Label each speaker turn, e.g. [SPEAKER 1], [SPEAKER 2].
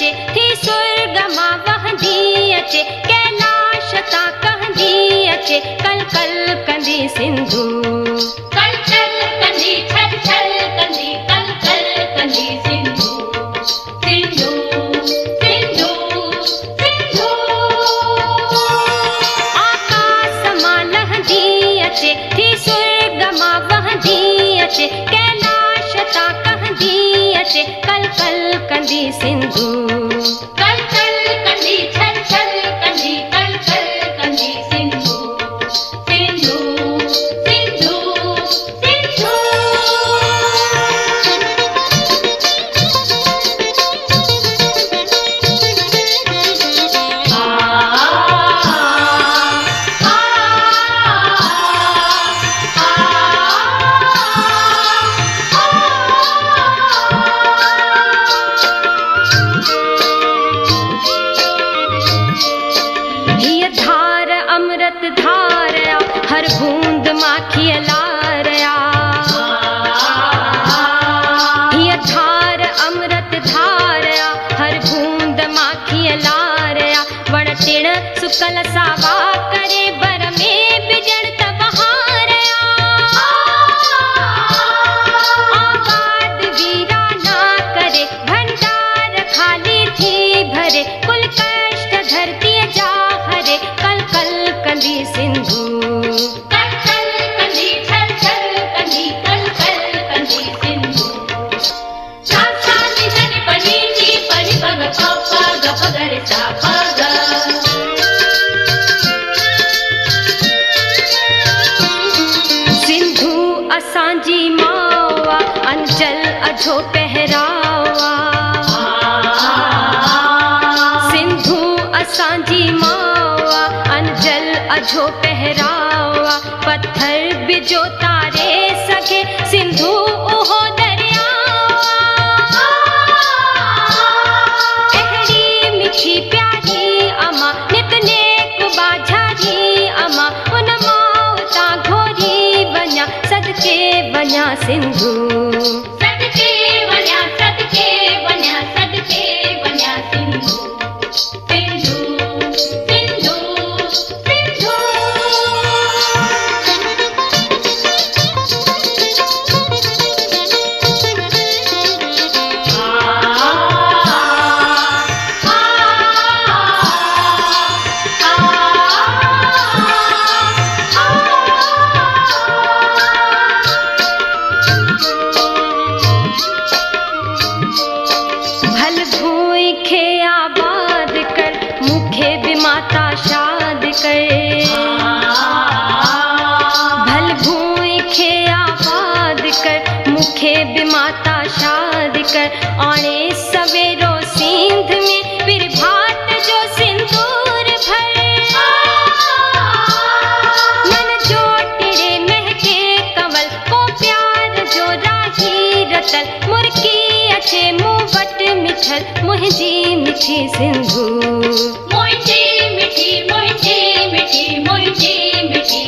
[SPEAKER 1] अचे थी सुरगमा वहंदी अचे कैलाश ता कहंदी अचे कल कल कंदी सिंधु
[SPEAKER 2] कल कल कंदी छल छल कंदी कल कल कंदी सिंधु सिंधु सिंधु सिंधु
[SPEAKER 1] आकाश मां लहंदी अचे थी सुरगमा वहंदी अचे कैलाश ता कहंदी अचे कल कल कंदी सिंधु
[SPEAKER 2] कल कल कंदी छल छल कंदी कल कल कंदी सिंधु सिंधु सिंधु सिंधु
[SPEAKER 1] हिय धार अमृत धारया हर बूंद माखी लारया हिय धार अमृत धारया हर बूंद माखी लारया वण टिण सुकल सावा करे बर में बिजण तबहारया आबाद वीरा ना करे भंडार खाली थी भरे कुल कष्ट धरती जा हरे कल कल कंदी सिंधु
[SPEAKER 2] कल कल कंदी छल छल कंदी कल कल कंदी सिंधु सा सा नि ध नि प नि नि प नि प ग प प ग प ग रे सा प ग
[SPEAKER 1] सिंधु असांजी मावा अंचल अझो पहरावा सिंधु असांजी मावा अंचल अझो पहरावा पत्थर बिजो तारे सके सिंधु ओहो दरियावा अहड़ी मिठी प्यारी अमा नितने को बाझारी अमा उन माउता घोरी बन्या सदके बन्या सिंधु
[SPEAKER 2] सदके वन्या सदके वन्या सदके वन्या सिंधु सिंधु सिंधु सिंधु
[SPEAKER 1] भल भूई खे आबाद कर मुखे बिमाता शाद कर भल भूई खे आबाद कर मुखे बिमाता शाद कर आणे सवेरो सिंध में फिर भाट जो सिंदूर भर मन जो टिड़े महके कंवल को प्यार जो राही रतल मुर्की अचे मुँह वट मिठल मुंहिंजी मिठी सिंधु
[SPEAKER 2] मोइठी मिठी मोइठी मिठी मोइठी मिठी